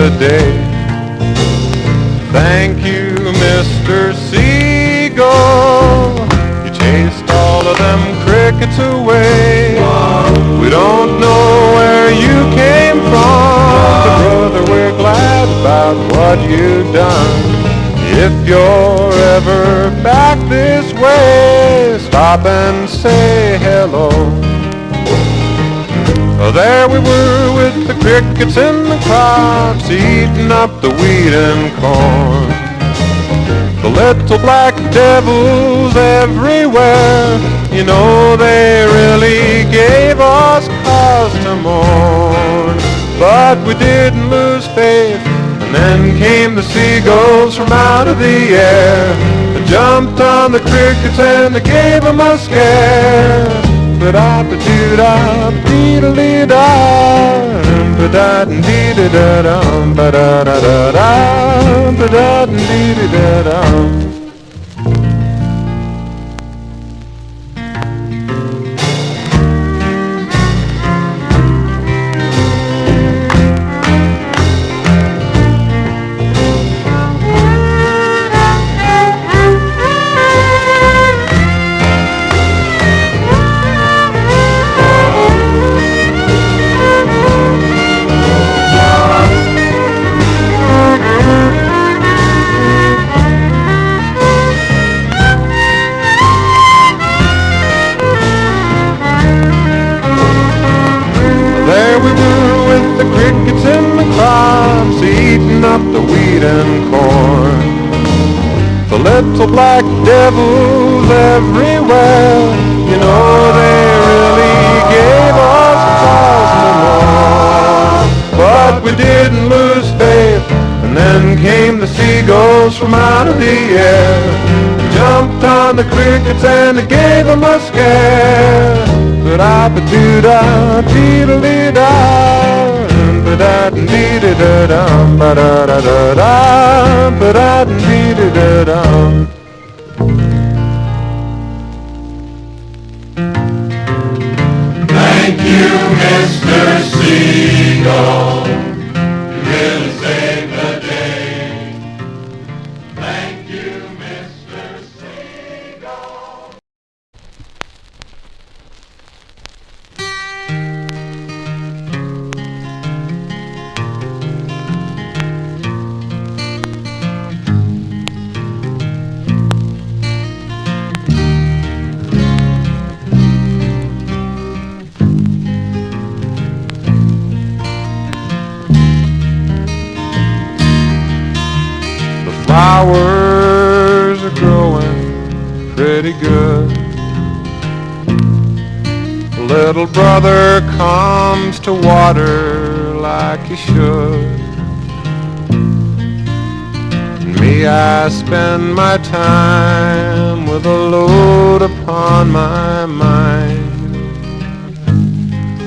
the day. Thank you, Mr. Seagull. You chased all of them crickets away. We don't know where you came from, but brother, we're glad about what you've done. If you're ever back this way, stop and say hello. There we were with the crickets in the crops, eating up the wheat and corn. The little black devils everywhere, you know they really gave us cause to mourn. But we didn't lose faith, and then came the seagulls from out of the air. They jumped on the crickets and they gave them a scare. Ba-da-ba-doo-da, dee-da-dee-da, ba-da-dee-da-da-dum, ba-da-da-da-da, ba-da-dee-da-da-dum. Crickets in the crops, eating up the wheat and corn. The little black devils everywhere, you know they really gave us cause no more. But we didn't lose faith, and then came the seagulls from out of the air. Jumped on the crickets and they gave them a scare. Ba-da-ba-doo-da, dee-da-dee-da, ba-da-dee-da-da-dum, ba-da-da-da-da, ba-da-dee-da-da-dum. Thank you, Mr. Seagull. You really saved the day. Thank you, Mr. Seagull. Flowers are growing pretty good. Little brother comes to water like he should. And me, I spend my time with a load upon my mind,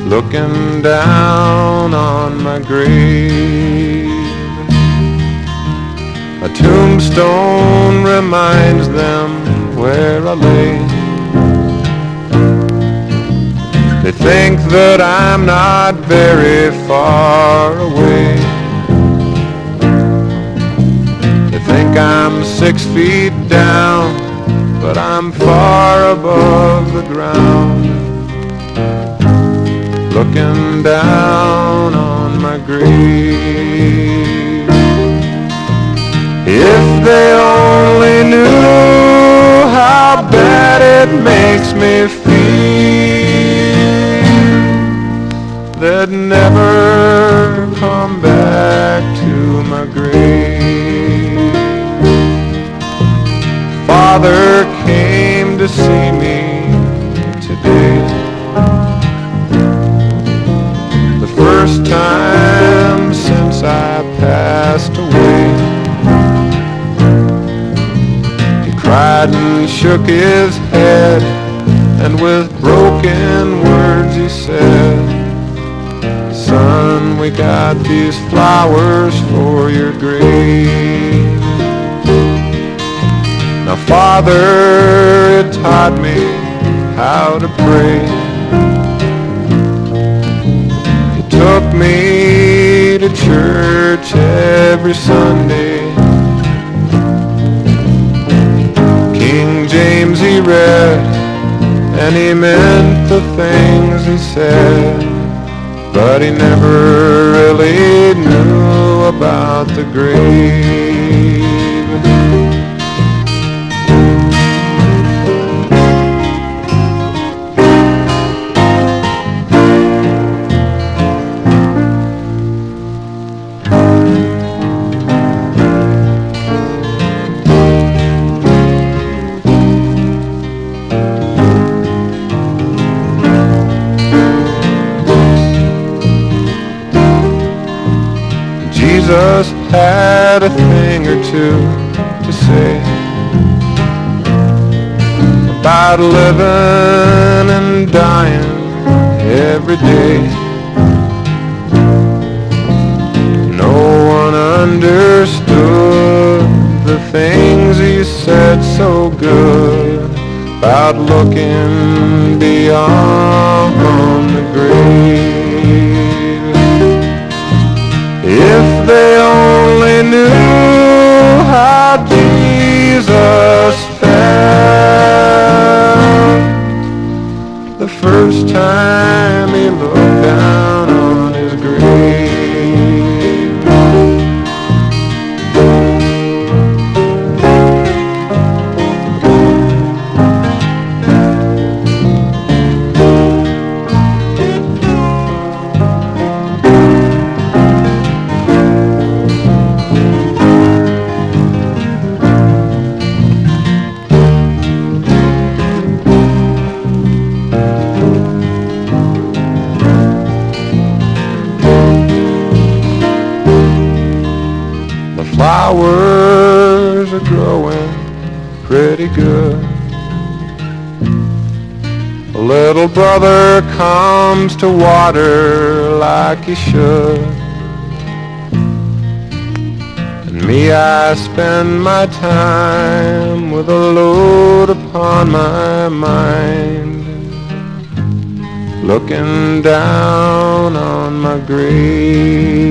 looking down on my grave. A tombstone reminds them where I lay. They think that I'm not very far away. They think I'm 6 feet down, but I'm far above the ground, looking down on my grave. If they only knew how bad it makes me feel, they'd never come back to my grave. Father came to see me today, the first time since I passed away. Cried and shook his head, and with broken words he said, "Son, we got these flowers for your grave." Now, Father, it taught me how to pray. It took me to church every Sunday. King James he read, and he meant the things he said, but he never really knew about the grave. Jesus had a thing or two to say about living and dying every day. No one understood the things he said so good about looking beyond the grave. If they only knew how Jesus felt the first time he looked down on his grave. Flowers are growing pretty good. A little brother comes to water like he should. And me, I spend my time with a load upon my mind, looking down on my grave.